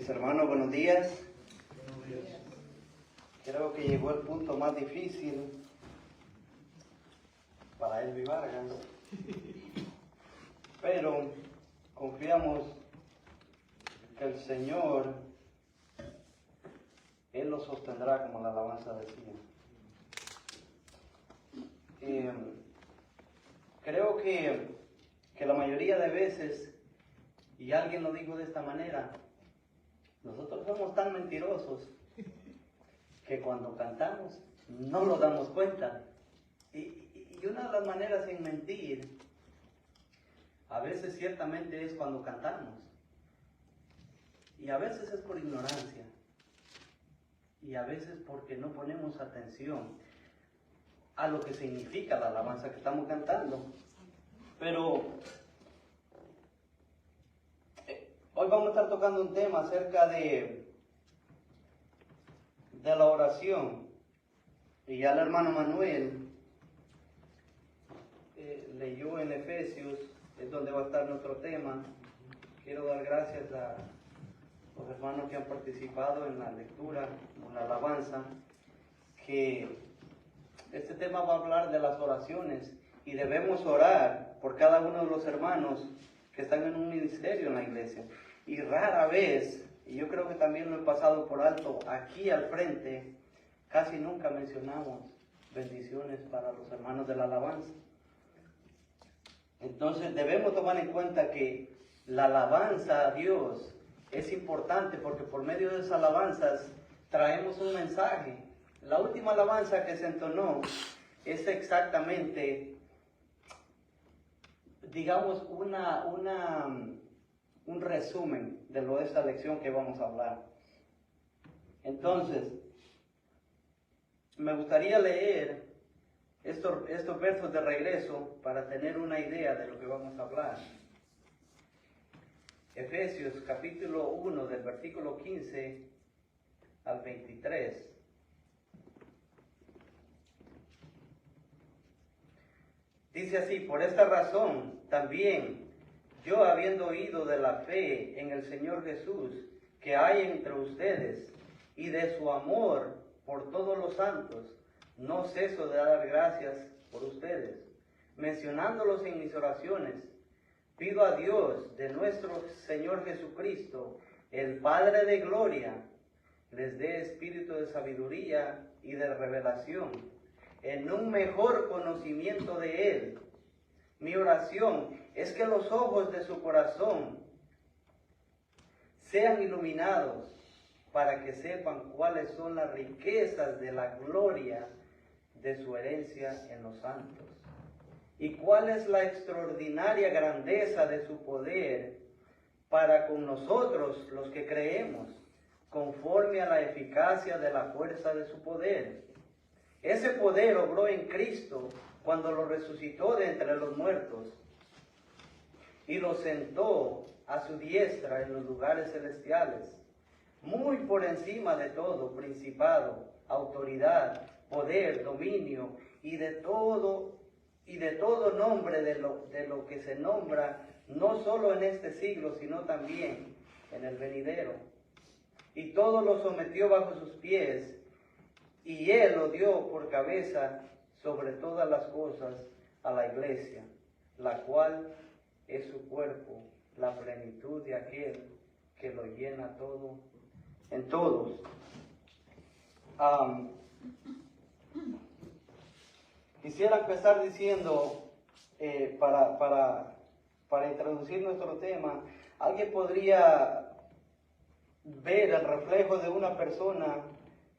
Hermanos, buenos días. Creo que llegó el punto más difícil para Elvi Vargas, pero confiamos que el Señor, Él lo sostendrá, como la alabanza decía. Creo que la mayoría de veces, y alguien lo dijo de esta manera, nosotros somos tan mentirosos que cuando cantamos no nos damos cuenta. Y una de las maneras en mentir, a veces ciertamente es cuando cantamos. Y a veces es por ignorancia. Y a veces porque no ponemos atención a lo que significa la alabanza que estamos cantando. Pero hoy vamos a estar tocando un tema acerca de la oración. Y ya el hermano Manuel leyó en Efesios, es donde va a estar nuestro tema. Quiero dar gracias a los hermanos que han participado en la lectura, en la alabanza, que este tema va a hablar de las oraciones y debemos orar por cada uno de los hermanos que están en un ministerio en la iglesia. Y rara vez, y yo creo que también lo he pasado por alto, aquí al frente casi nunca mencionamos bendiciones para los hermanos de la alabanza. Entonces debemos tomar en cuenta que la alabanza a Dios es importante porque por medio de esas alabanzas traemos un mensaje. La última alabanza que se entonó es exactamente, digamos, un resumen de esta lección que vamos a hablar. Entonces, me gustaría leer estos versos de regreso para tener una idea de lo que vamos a hablar. Efesios capítulo 1 del versículo 15 al 23. Dice así: por esta razón también yo, habiendo oído de la fe en el Señor Jesús que hay entre ustedes y de su amor por todos los santos, no ceso de dar gracias por ustedes, mencionándolos en mis oraciones. Pido a Dios de nuestro Señor Jesucristo, el Padre de gloria, les dé espíritu de sabiduría y de revelación, en un mejor conocimiento de Él. Mi oración es que los ojos de su corazón sean iluminados para que sepan cuáles son las riquezas de la gloria de su herencia en los santos y cuál es la extraordinaria grandeza de su poder para con nosotros los que creemos, conforme a la eficacia de la fuerza de su poder. Ese poder obró en Cristo cuando lo resucitó de entre los muertos y lo sentó a su diestra en los lugares celestiales, muy por encima de todo principado, autoridad, poder, dominio y de todo nombre de lo que se nombra, no solo en este siglo, sino también en el venidero. Y todo lo sometió bajo sus pies, y Él lo dio por cabeza sobre todas las cosas a la iglesia, la cual es su cuerpo, la plenitud de aquel que lo llena todo en todos. Quisiera empezar diciendo, para introducir nuestro tema, alguien podría ver el reflejo de una persona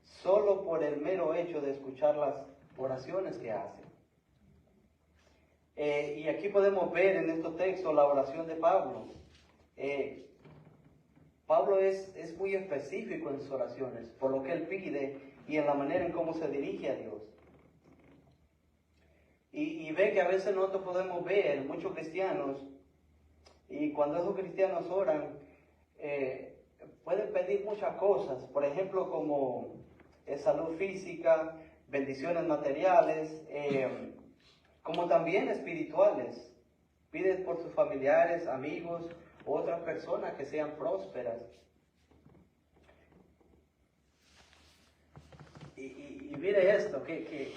solo por el mero hecho de escuchar las oraciones que hace. Y aquí podemos ver en estos textos la oración de Pablo. Pablo es muy específico en sus oraciones, por lo que él pide y en la manera en cómo se dirige a Dios. Y ve que a veces nosotros podemos ver muchos cristianos, y cuando esos cristianos oran, pueden pedir muchas cosas, por ejemplo, como salud física, bendiciones materiales, como también espirituales. Piden por sus familiares, amigos, otras personas que sean prósperas. Y mire esto, que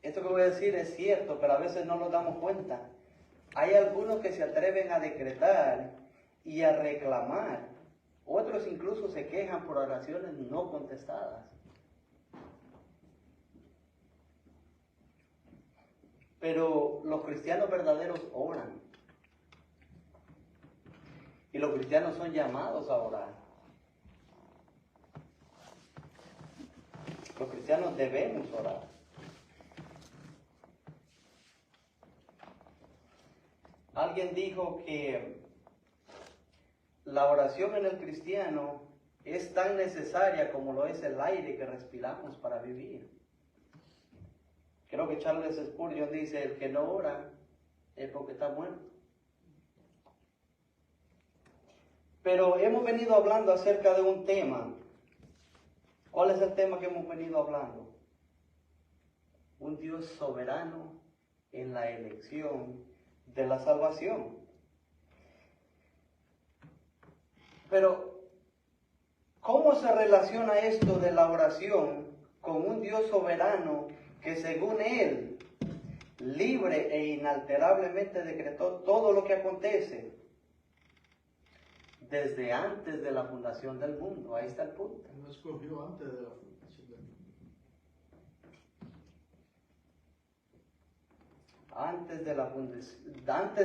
esto que voy a decir es cierto, pero a veces no nos damos cuenta. Hay algunos que se atreven a decretar y a reclamar. Otros incluso se quejan por oraciones no contestadas. Pero los cristianos verdaderos oran. Y los cristianos son llamados a orar. Los cristianos debemos orar. Alguien dijo que la oración en el cristiano es tan necesaria como lo es el aire que respiramos para vivir. Creo que Charles Spurgeon dice, el que no ora es porque está muerto. Pero hemos venido hablando acerca de un tema. ¿Cuál es el tema que hemos venido hablando? Un Dios soberano en la elección de la salvación. Pero, ¿cómo se relaciona esto de la oración con un Dios soberano que según Él, libre e inalterablemente decretó todo lo que acontece desde antes de la fundación del mundo? Ahí está el punto. Él lo escogió antes de la fundación del mundo. Antes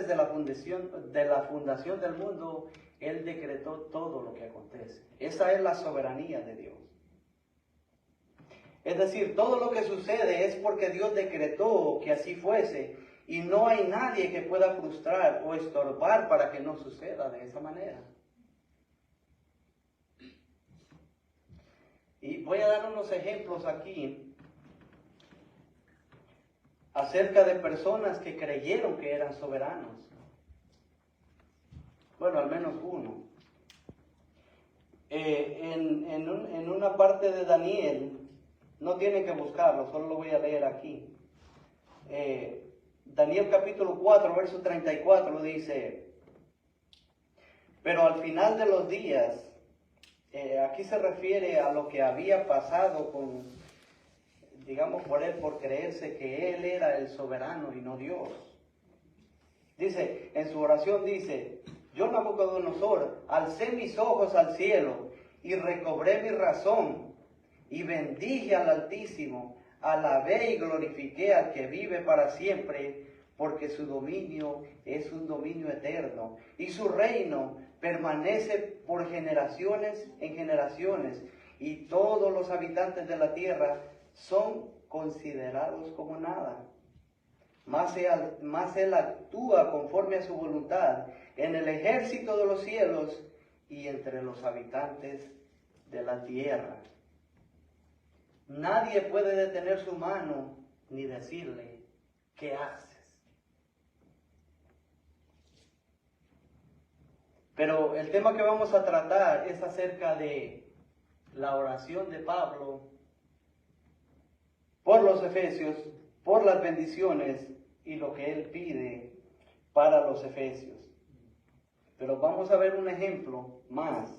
de la fundación del mundo, Él decretó todo lo que acontece. Esa es la soberanía de Dios. Es decir, todo lo que sucede es porque Dios decretó que así fuese, y no hay nadie que pueda frustrar o estorbar para que no suceda de esa manera. Y voy a dar unos ejemplos aquí acerca de personas que creyeron que eran soberanos. Bueno, al menos uno. En una parte de Daniel, no tienen que buscarlo, solo lo voy a leer aquí. Daniel capítulo 4, verso 34 dice, pero al final de los días, aquí se refiere a lo que había pasado con, digamos, por él, por creerse que él era el soberano y no Dios. Dice, en su oración dice, yo Nabucodonosor, alcé mis ojos al cielo y recobré mi razón y bendije al Altísimo, alabé y glorifiqué al que vive para siempre, porque su dominio es un dominio eterno y su reino permanece por generaciones en generaciones, y todos los habitantes de la tierra son considerados como nada. Más él actúa conforme a su voluntad en el ejército de los cielos y entre los habitantes de la tierra. Nadie puede detener su mano ni decirle, ¿qué haces? Pero el tema que vamos a tratar es acerca de la oración de Pablo por los efesios, por las bendiciones y lo que él pide para los efesios. Pero vamos a ver un ejemplo más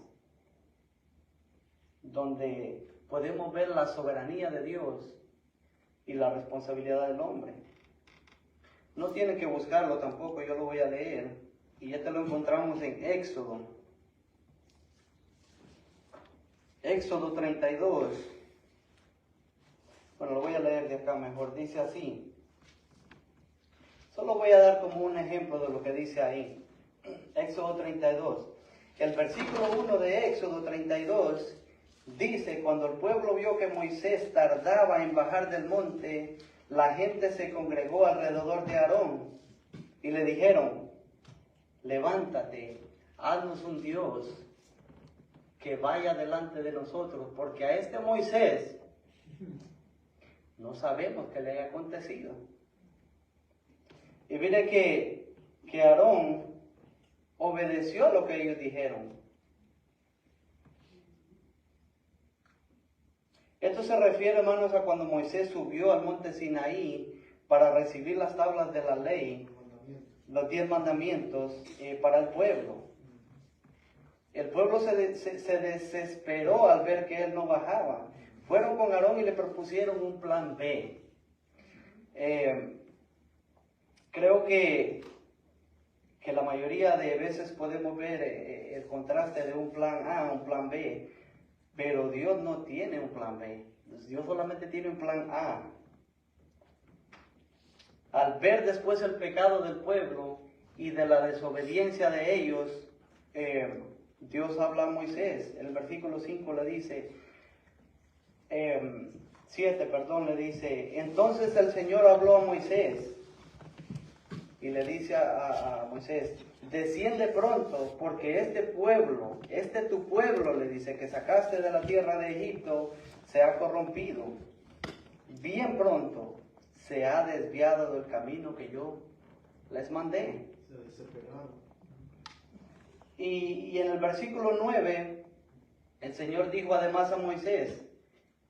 donde podemos ver la soberanía de Dios y la responsabilidad del hombre. No tiene que buscarlo tampoco, yo lo voy a leer. Y este lo encontramos en Éxodo. Éxodo 32. Bueno, lo voy a leer de acá mejor. Dice así. Solo voy a dar como un ejemplo de lo que dice ahí. Éxodo 32. El versículo 1 de Éxodo 32 dice, cuando el pueblo vio que Moisés tardaba en bajar del monte, la gente se congregó alrededor de Aarón y le dijeron, levántate, haznos un Dios que vaya delante de nosotros, porque a este Moisés no sabemos qué le haya acontecido. Y mire que Aarón obedeció a lo que ellos dijeron. Esto se refiere, hermanos, a cuando Moisés subió al monte Sinaí para recibir las tablas de la ley, los 10 mandamientos para el pueblo. El pueblo se desesperó al ver que él no bajaba. fueron con Aarón y le propusieron un plan B. Creo que la mayoría de veces podemos ver el contraste de un plan A a un plan B, pero Dios no tiene un plan B. Dios solamente tiene un plan A. Al ver después el pecado del pueblo y de la desobediencia de ellos, Dios habla a Moisés. En el versículo 5 le dice, 7, le dice, entonces el Señor habló a Moisés y le dice a Moisés, desciende pronto, porque este tu pueblo, le dice, que sacaste de la tierra de Egipto, se ha corrompido. Bien pronto se ha desviado del camino que yo les mandé. Se desesperaron. Y en el versículo 9, el Señor dijo además a Moisés,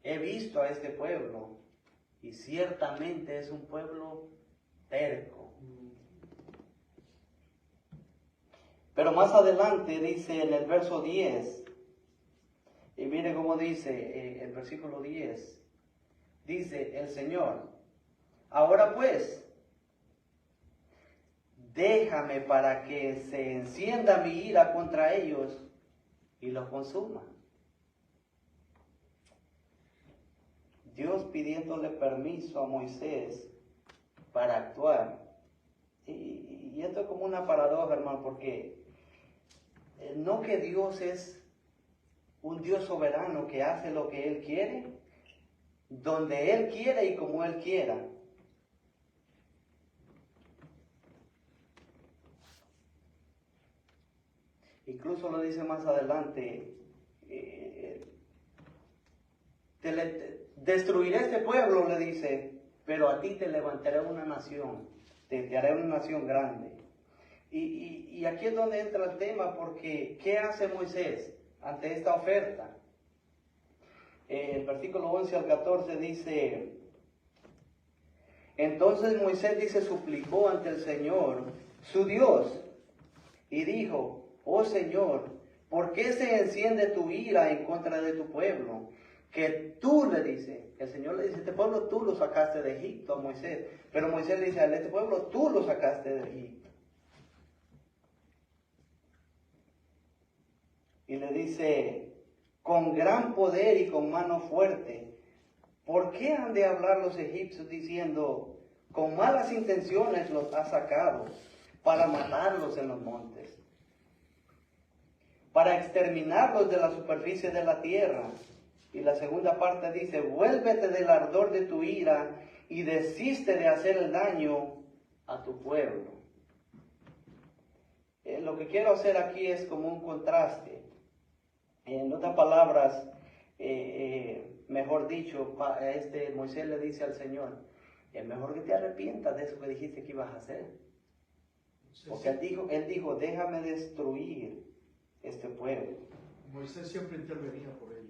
he visto a este pueblo, y ciertamente es un pueblo terco. Pero más adelante dice en el verso 10, y mire cómo dice el versículo 10, dice el Señor, ahora pues, déjame para que se encienda mi ira contra ellos y los consuma. Dios pidiéndole permiso a Moisés para actuar. Y esto es como una paradoja, hermano, porque no que Dios es un Dios soberano que hace lo que Él quiere, donde Él quiere y como Él quiera. Incluso lo dice más adelante, destruiré este pueblo, le dice, pero a ti te levantaré una nación, te haré una nación grande. Y aquí es donde entra el tema, porque ¿qué hace Moisés ante esta oferta? El versículo 11 al 14 dice, entonces Moisés dice, suplicó ante el Señor, su Dios, y dijo, oh Señor, ¿por qué se enciende tu ira en contra de tu pueblo? Que tú, le dice, el Señor le dice, este pueblo tú lo sacaste de Egipto a Moisés, pero Moisés le dice, a este pueblo tú lo sacaste de Egipto. Y le dice, con gran poder y con mano fuerte, ¿por qué han de hablar los egipcios diciendo, con malas intenciones los ha sacado para matarlos en los montes, para exterminarlos de la superficie de la tierra? Y la segunda parte dice, vuélvete del ardor de tu ira y desiste de hacer el daño a tu pueblo. Lo que quiero hacer aquí es como un contraste. En otras palabras, mejor dicho, Moisés le dice al Señor, es mejor que te arrepientas de eso que dijiste que ibas a hacer. Porque él dijo, déjame destruir este pueblo. Moisés siempre intervenía por ello.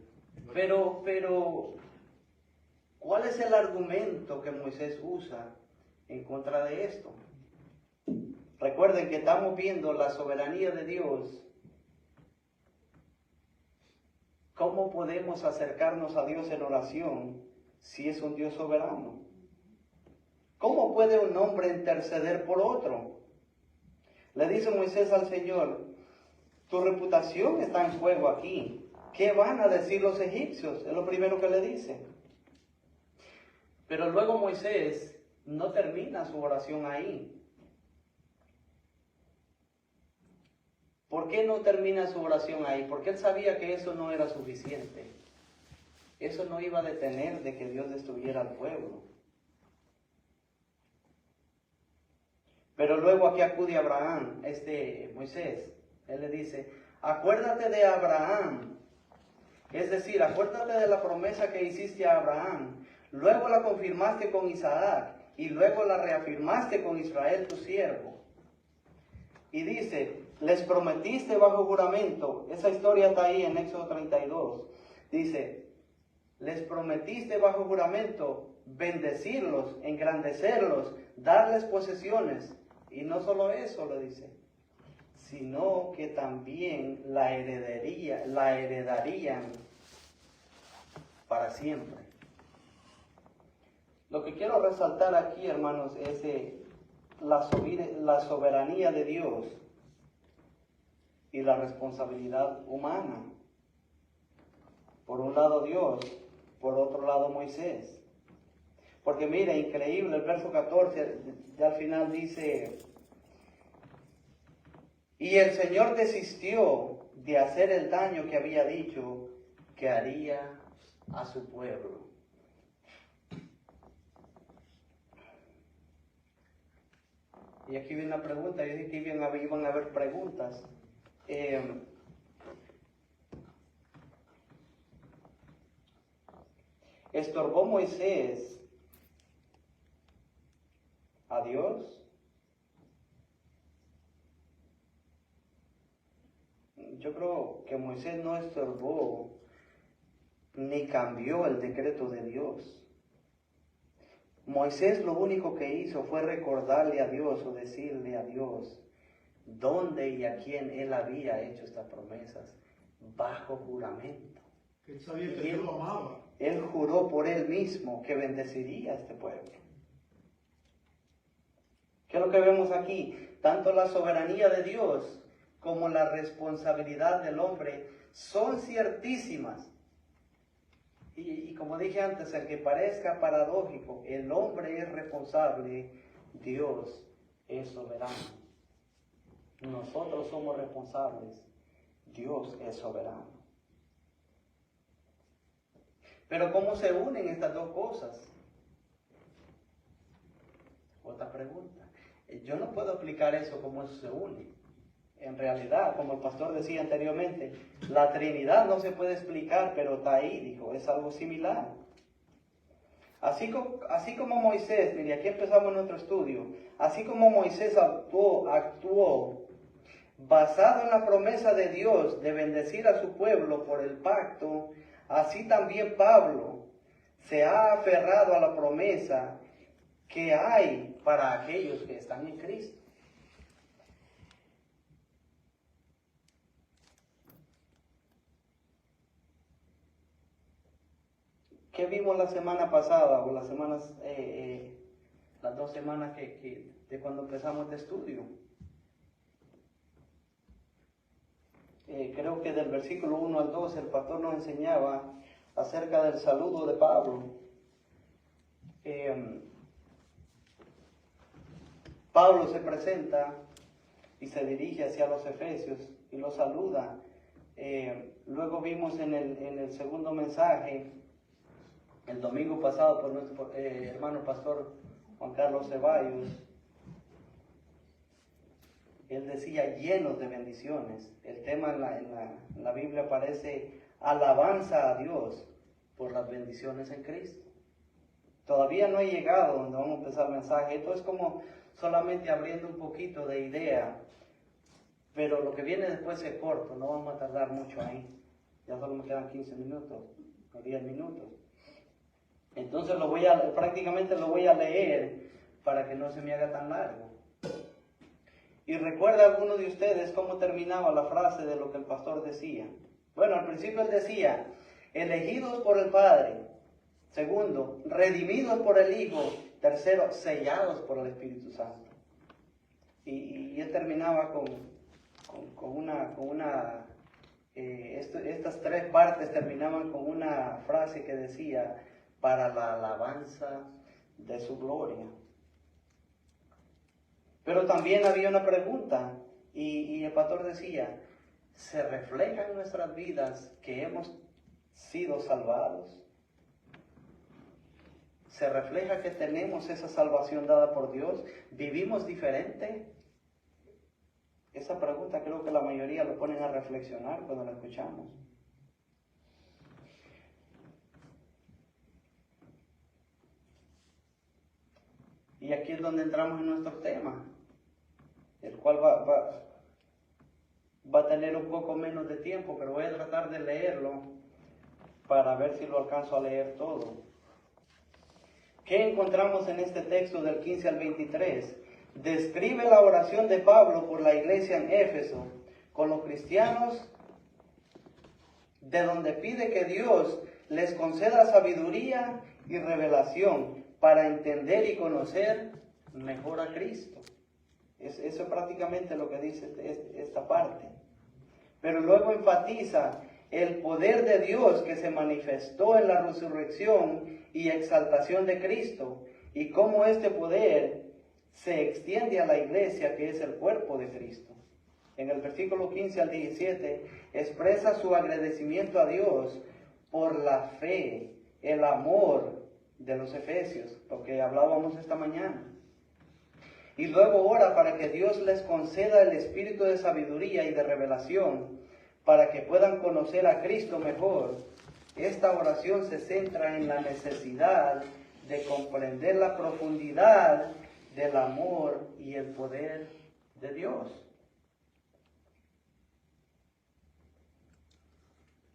Pero, ¿cuál es el argumento que Moisés usa en contra de esto? Recuerden que estamos viendo la soberanía de Dios. ¿Cómo podemos acercarnos a Dios en oración si es un Dios soberano? ¿Cómo puede un hombre interceder por otro? Le dice Moisés al Señor, tu reputación está en juego aquí. ¿Qué van a decir los egipcios? Es lo primero que le dice. Pero luego Moisés no termina su oración ahí. ¿Por qué no termina su oración ahí? Porque él sabía que eso no era suficiente. Eso no iba a detener de que Dios destruyera al pueblo. Pero luego aquí acude Abraham, Moisés. Él le dice, acuérdate de Abraham. Es decir, acuérdate de la promesa que hiciste a Abraham. Luego la confirmaste con Isaac y luego la reafirmaste con Israel tu siervo. Y dice, les prometiste bajo juramento, esa historia está ahí en Éxodo 32, dice, les prometiste bajo juramento bendecirlos, engrandecerlos, darles posesiones, y no solo eso le dice, sino que también la heredarían para siempre. Lo que quiero resaltar aquí, hermanos, es la soberanía de Dios y la responsabilidad humana. Por un lado Dios, por otro lado Moisés. Porque mira, increíble, el verso 14, ya al final dice, y el Señor desistió de hacer el daño que había dicho que haría a su pueblo. Y aquí viene una pregunta, yo dije que iban a haber preguntas. ¿Estorbó Moisés a Dios? Yo creo que Moisés no estorbó ni cambió el decreto de Dios. Moisés lo único que hizo fue recordarle a Dios o decirle a Dios dónde y a quién él había hecho estas promesas bajo juramento. Él sabía que Dios lo amaba. Él juró por él mismo que bendeciría a este pueblo. ¿Qué es lo que vemos aquí? Tanto la soberanía de Dios como la responsabilidad del hombre son ciertísimas. Y como dije antes, el que parezca paradójico, el hombre es responsable, Dios es soberano. Nosotros somos responsables, Dios es soberano. Pero ¿cómo se unen estas dos cosas? Otra pregunta. Yo no puedo explicar eso, cómo eso se une. En realidad, como el pastor decía anteriormente, la Trinidad no se puede explicar, pero está ahí, dijo, es algo similar. Así como Moisés, mire, aquí empezamos nuestro estudio, así como Moisés actuó basado en la promesa de Dios de bendecir a su pueblo por el pacto, así también Pablo se ha aferrado a la promesa que hay para aquellos que están en Cristo. ¿Qué vimos la semana pasada o las 2 semanas de cuando empezamos este estudio? Creo que del versículo 1 al 2 el pastor nos enseñaba acerca del saludo de Pablo. Pablo se presenta y se dirige hacia los efesios y los saluda. Luego vimos en el segundo mensaje, el domingo pasado, por nuestro hermano pastor Juan Carlos Ceballos, él decía llenos de bendiciones. El tema en la Biblia aparece alabanza a Dios por las bendiciones en Cristo. Todavía no he llegado donde vamos a empezar el mensaje. Esto es como solamente abriendo un poquito de idea, pero lo que viene después es corto, no vamos a tardar mucho ahí. Ya solo me quedan 15 minutos o 10 minutos. Entonces prácticamente lo voy a leer para que no se me haga tan largo. Y recuerda alguno de ustedes cómo terminaba la frase de lo que el pastor decía. Bueno, al principio él decía, elegidos por el Padre. Segundo, redimidos por el Hijo. Tercero, sellados por el Espíritu Santo. Y él terminaba estas 3 partes terminaban con una frase que decía, para la alabanza de su gloria. Pero también había una pregunta, y el pastor decía, ¿se refleja en nuestras vidas que hemos sido salvados? ¿Se refleja que tenemos esa salvación dada por Dios? ¿Vivimos diferente? Esa pregunta creo que la mayoría lo ponen a reflexionar cuando la escuchamos. Y aquí es donde entramos en nuestro tema, el cual va a tener un poco menos de tiempo, pero voy a tratar de leerlo para ver si lo alcanzo a leer todo. ¿Qué encontramos en este texto del 15 al 23? Describe la oración de Pablo por la iglesia en Éfeso, con los cristianos, de donde pide que Dios les conceda sabiduría y revelación para entender y conocer mejor a Cristo. Eso es prácticamente lo que dice esta parte. Pero luego enfatiza el poder de Dios que se manifestó en la resurrección y exaltación de Cristo, y cómo este poder se extiende a la iglesia, que es el cuerpo de Cristo. En el versículo 15 al 17 expresa su agradecimiento a Dios por la fe, el amor de los efesios, lo que hablábamos esta mañana. Y luego ora para que Dios les conceda el espíritu de sabiduría y de revelación, para que puedan conocer a Cristo mejor. Esta oración se centra en la necesidad de comprender la profundidad del amor y el poder de Dios.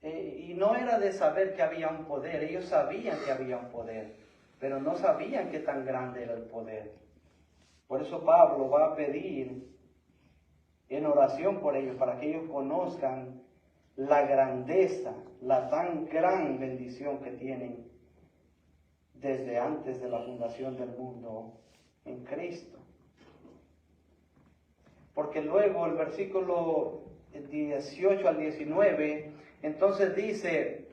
Y no era de saber que había un poder, ellos sabían que había un poder, pero no sabían qué tan grande era el poder. Por eso Pablo va a pedir en oración por ellos, para que ellos conozcan la grandeza, la tan gran bendición que tienen desde antes de la fundación del mundo en Cristo. Porque luego el versículo 18 al 19, entonces dice,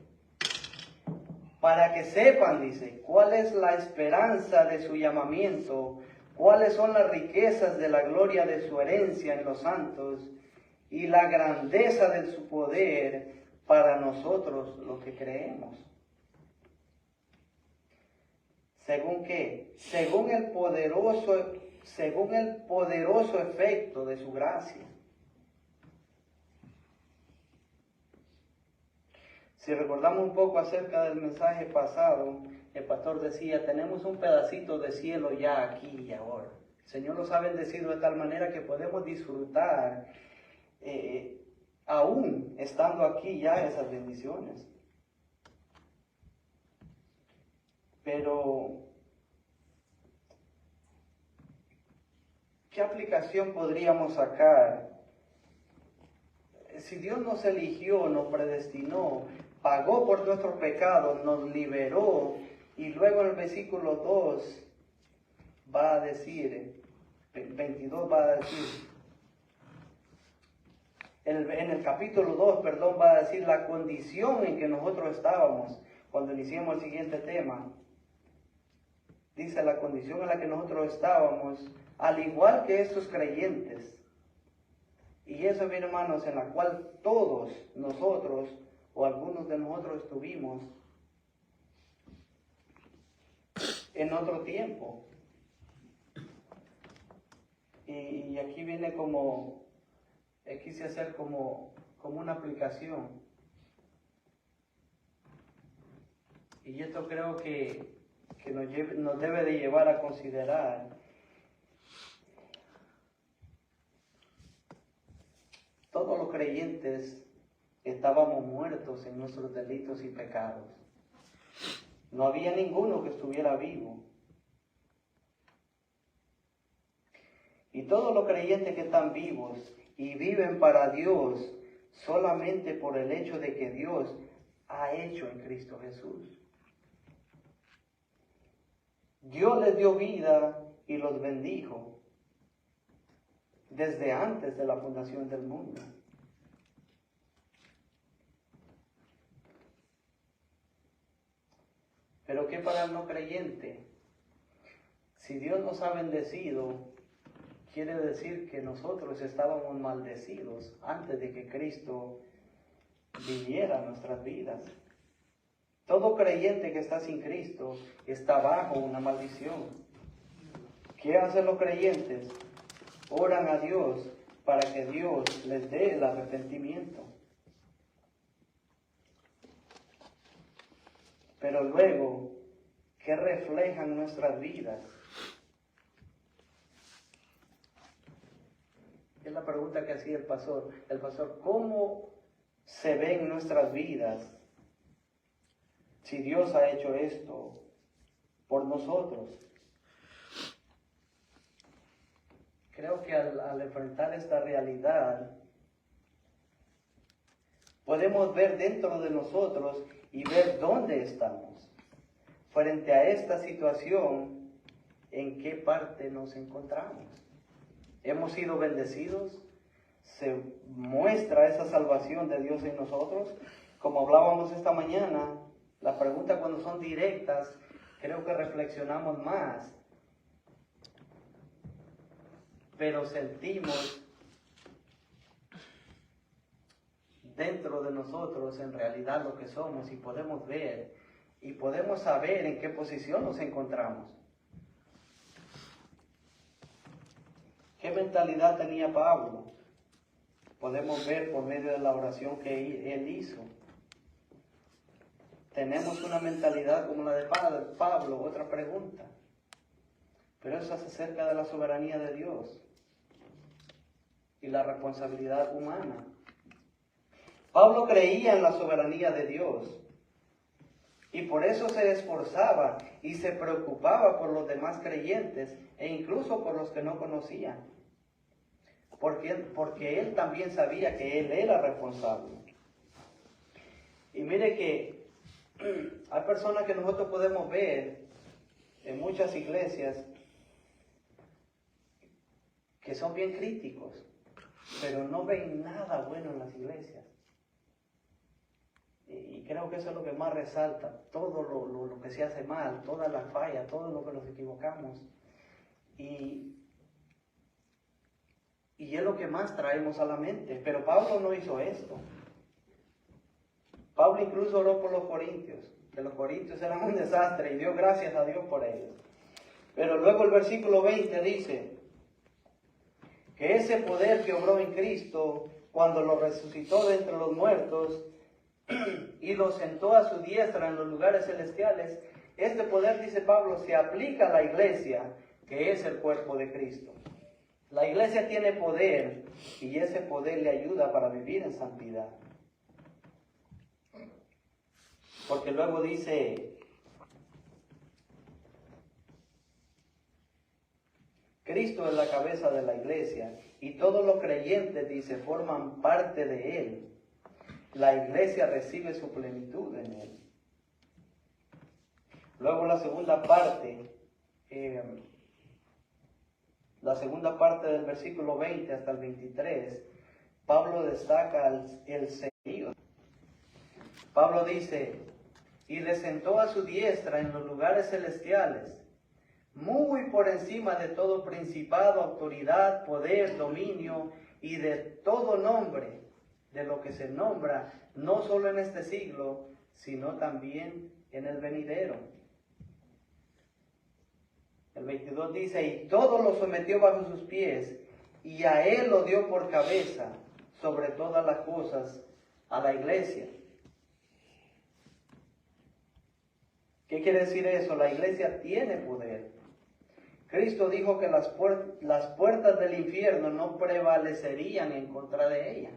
para que sepan, dice, cuál es la esperanza de su llamamiento, cuáles son las riquezas de la gloria de su herencia en los santos y la grandeza de su poder para nosotros los que creemos. ¿Según qué? Según el poderoso efecto de su gracia. Si recordamos un poco acerca del mensaje pasado, el pastor decía, tenemos un pedacito de cielo ya aquí y ahora. El Señor nos ha bendecido de tal manera que podemos disfrutar, aún estando aquí ya, esas bendiciones. Pero, ¿qué aplicación podríamos sacar? Si Dios nos eligió, nos predestinó, pagó por nuestros pecados, nos liberó, y luego en el versículo 2 va a decir, 22 va a decir, en el capítulo 2, perdón, va a decir la condición en que nosotros estábamos cuando iniciamos el siguiente tema. Dice la condición en la que nosotros estábamos, al igual que estos creyentes. Y eso, mis hermanos, en la cual todos nosotros, o algunos de nosotros estuvimos en otro tiempo. Y aquí viene quise hacer como una aplicación. Y esto creo que nos debe de llevar a considerar todos los creyentes estábamos muertos en nuestros delitos y pecados. No había ninguno que estuviera vivo. Y todos los creyentes que están vivos y viven para Dios solamente por el hecho de que Dios ha hecho en Cristo Jesús. Dios les dio vida y los bendijo desde antes de la fundación del mundo. Pero ¿qué para el no creyente? Si Dios nos ha bendecido, quiere decir que nosotros estábamos maldecidos antes de que Cristo viniera a nuestras vidas. Todo creyente que está sin Cristo está bajo una maldición. ¿Qué hacen los creyentes? Oran a Dios para que Dios les dé el arrepentimiento. Pero luego, ¿qué reflejan nuestras vidas? Es la pregunta que hacía el pastor. El pastor, ¿cómo se ven nuestras vidas si Dios ha hecho esto por nosotros? Creo que al enfrentar esta realidad, podemos ver dentro de nosotros y ver dónde estamos. Frente a esta situación, ¿en qué parte nos encontramos? ¿Hemos sido bendecidos? ¿Se muestra esa salvación de Dios en nosotros? Como hablábamos esta mañana, las preguntas cuando son directas, creo que reflexionamos más. Pero sentimos dentro de nosotros en realidad lo que somos y podemos ver y podemos saber en qué posición nos encontramos. ¿Qué mentalidad tenía Pablo? Podemos ver por medio de la oración que él hizo. ¿Tenemos una mentalidad como la de Pablo? Otra pregunta. Pero eso es acerca de la soberanía de Dios y la responsabilidad humana. Pablo creía en la soberanía de Dios y por eso se esforzaba y se preocupaba por los demás creyentes e incluso por los que no conocían. Porque él también sabía que él era responsable. Y mire que hay personas que nosotros podemos ver en muchas iglesias que son bien críticos, pero no ven nada bueno en las iglesias. Y creo que eso es lo que más resalta, todo lo que se hace mal, todas las fallas, todo lo que nos equivocamos. Y es lo que más traemos a la mente. Pero Pablo no hizo esto. Pablo incluso oró por los corintios, que los corintios eran un desastre y dio gracias a Dios por ellos. Pero luego el versículo 20 dice que ese poder que obró en Cristo cuando lo resucitó de entre los muertos y lo sentó a su diestra en los lugares celestiales, este poder, dice Pablo, se aplica a la iglesia, que es el cuerpo de Cristo. La iglesia tiene poder y ese poder le ayuda para vivir en santidad. Porque luego dice, Cristo es la cabeza de la iglesia y todos los creyentes, dice, forman parte de él. La iglesia recibe su plenitud en él. Luego la segunda parte del versículo 20 hasta el 23, Pablo destaca el señorío. Pablo dice, y le sentó a su diestra en los lugares celestiales, muy por encima de todo principado, autoridad, poder, dominio y de todo nombre, de lo que se nombra, no solo en este siglo, sino también en el venidero. El 22 dice, y todo lo sometió bajo sus pies, y a él lo dio por cabeza sobre todas las cosas a la iglesia. ¿Qué quiere decir eso? La iglesia tiene poder. Cristo dijo que las puertas del infierno no prevalecerían en contra de ella.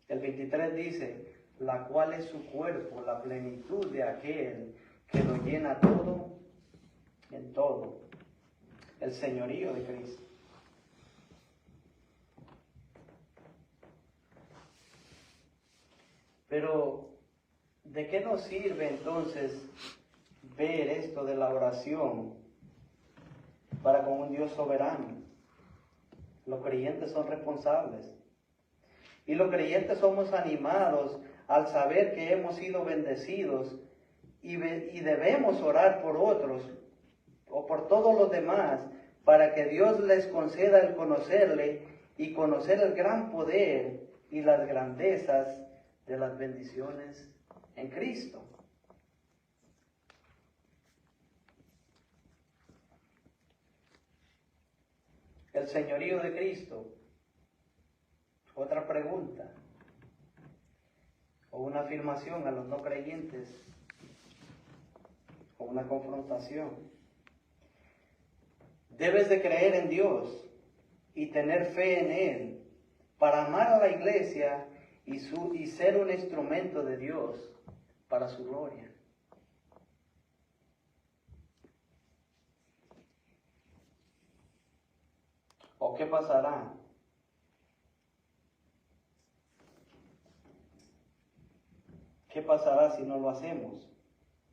El 23 dice, la cual es su cuerpo, la plenitud de aquel que lo llena todo en todo. El señorío de Cristo. Pero, ¿de qué nos sirve entonces ver esto de la oración para con un Dios soberano? Los creyentes son responsables. Y los creyentes somos animados al saber que hemos sido bendecidos y debemos orar por otros o por todos los demás para que Dios les conceda el conocerle y conocer el gran poder y las grandezas de las bendiciones en Cristo. El señorío de Cristo. Otra pregunta o una afirmación a los no creyentes o una confrontación. Debes de creer en Dios y tener fe en Él para amar a la iglesia y ser un instrumento de Dios para su gloria. ¿O qué pasará? ¿Qué pasará si no lo hacemos?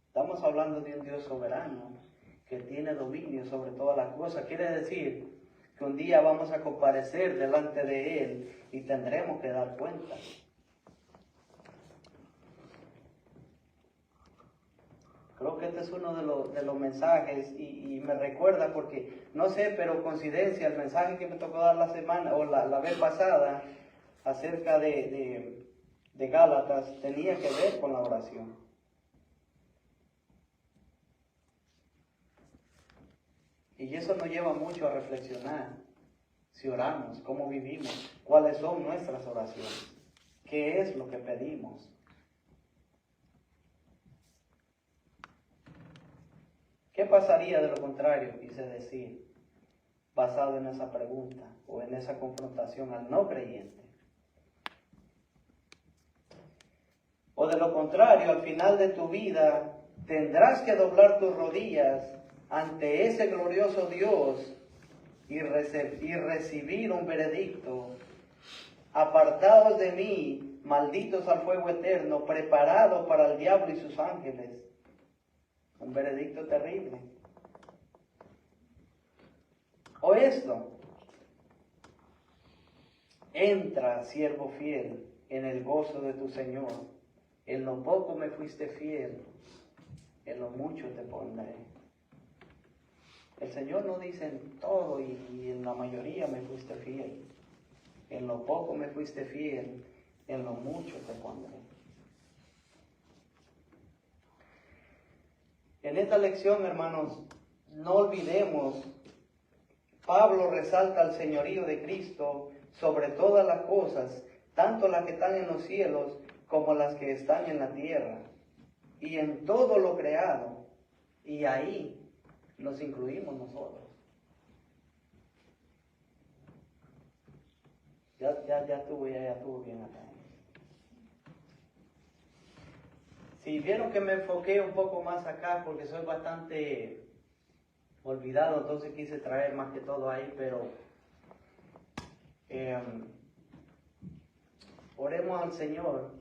Estamos hablando de un Dios soberano que tiene dominio sobre todas las cosas. Quiere decir que un día vamos a comparecer delante de Él y tendremos que dar cuenta. Creo que este es uno de los mensajes y me recuerda porque, no sé, pero coincidencia, el mensaje que me tocó dar la semana o la vez pasada acerca de Gálatas tenía que ver con la oración. Y eso nos lleva mucho a reflexionar. Si oramos, cómo vivimos, cuáles son nuestras oraciones, qué es lo que pedimos. ¿Qué pasaría de lo contrario? Quise decir, basado en esa pregunta o en esa confrontación al no creyente. O de lo contrario, al final de tu vida tendrás que doblar tus rodillas ante ese glorioso Dios y recibir un veredicto. Apartaos de mí, malditos al fuego eterno, preparado para el diablo y sus ángeles. Un veredicto terrible. O esto: entra, siervo fiel, en el gozo de tu Señor. En lo poco me fuiste fiel, en lo mucho te pondré. El Señor no dice en todo y en la mayoría me fuiste fiel. En lo poco me fuiste fiel, en lo mucho te pondré. En esta lección, hermanos, no olvidemos, Pablo resalta el señorío de Cristo sobre todas las cosas, tanto las que están en los cielos como las que están en la tierra, y en todo lo creado, y ahí nos incluimos nosotros. Ya estuvo bien acá. Si vieron que me enfoqué un poco más acá porque soy bastante olvidado, entonces quise traer más que todo ahí, pero oremos al Señor,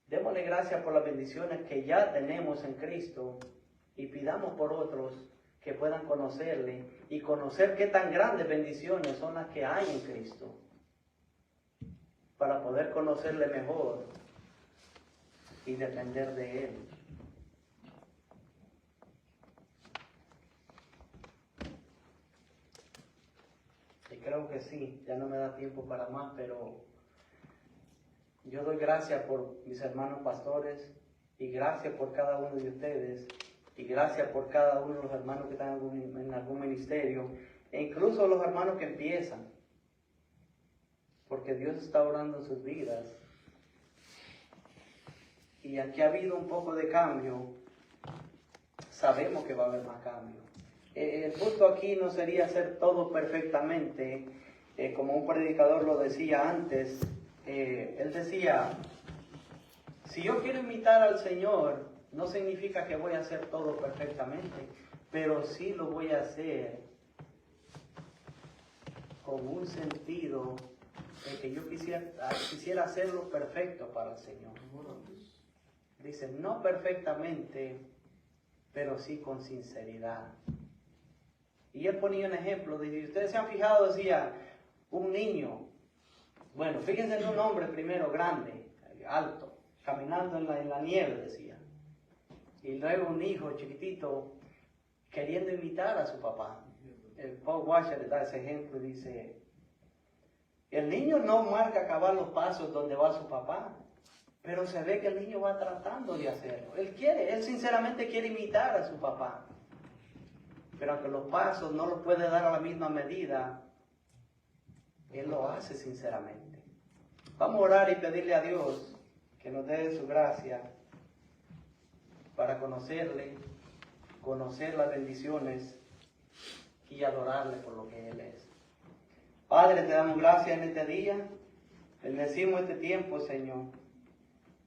démosle gracias por las bendiciones que ya tenemos en Cristo y pidamos por otros que puedan conocerle y conocer qué tan grandes bendiciones son las que hay en Cristo para poder conocerle mejor y depender de Él. Y creo que sí, ya no me da tiempo para más, pero yo doy gracias por mis hermanos pastores y gracias por cada uno de ustedes y gracias por cada uno de los hermanos que están en algún ministerio e incluso los hermanos que empiezan, porque Dios está orando en sus vidas. Y aquí ha habido un poco de cambio, sabemos que va a haber más cambio. El punto aquí no sería hacer todo perfectamente, como un predicador lo decía antes. Él decía, si yo quiero imitar al Señor, no significa que voy a hacer todo perfectamente, pero sí lo voy a hacer con un sentido de que yo quisiera hacerlo perfecto para el Señor. Dice, no perfectamente, pero sí con sinceridad. Y él ponía un ejemplo, de, ustedes se han fijado, decía, un niño, bueno, fíjense en un hombre primero grande, alto, caminando en la nieve, decía. Y luego un hijo chiquitito queriendo imitar a su papá. El Paul Washer le da ese ejemplo y dice, el niño no marca acabar los pasos donde va su papá, pero se ve que el niño va tratando de hacerlo. Él sinceramente quiere imitar a su papá. Pero aunque los pasos no los puede dar a la misma medida, él lo hace sinceramente. Vamos a orar y pedirle a Dios que nos dé su gracia para conocerle, conocer las bendiciones y adorarle por lo que Él es. Padre, te damos gracias en este día. Bendecimos este tiempo, Señor.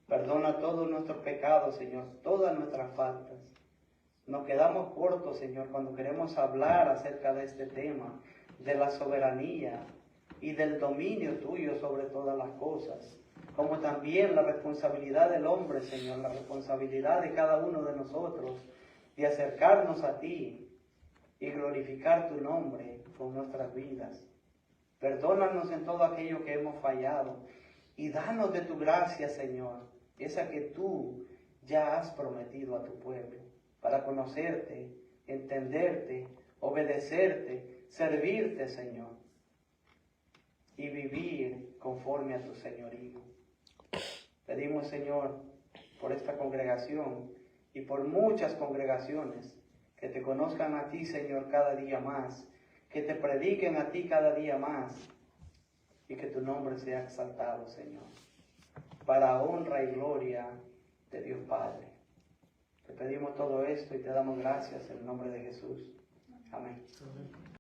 Perdona todos nuestros pecados, Señor, todas nuestras faltas. Nos quedamos cortos, Señor, cuando queremos hablar acerca de este tema. de la soberanía y del dominio tuyo sobre todas las cosas, como también la responsabilidad del hombre, Señor, la responsabilidad de cada uno de nosotros de acercarnos a ti y glorificar tu nombre con nuestras vidas. Perdónanos en todo aquello que hemos fallado y danos de tu gracia, Señor, esa que tú ya has prometido a tu pueblo, para conocerte, entenderte, obedecerte, servirte, Señor, y vivir conforme a tu señorío. Pedimos, Señor, por esta congregación y por muchas congregaciones, que te conozcan a ti, Señor, cada día más, que te prediquen a ti cada día más, y que tu nombre sea exaltado, Señor, para honra y gloria de Dios Padre. Te pedimos todo esto y te damos gracias en el nombre de Jesús. Amén. Amén.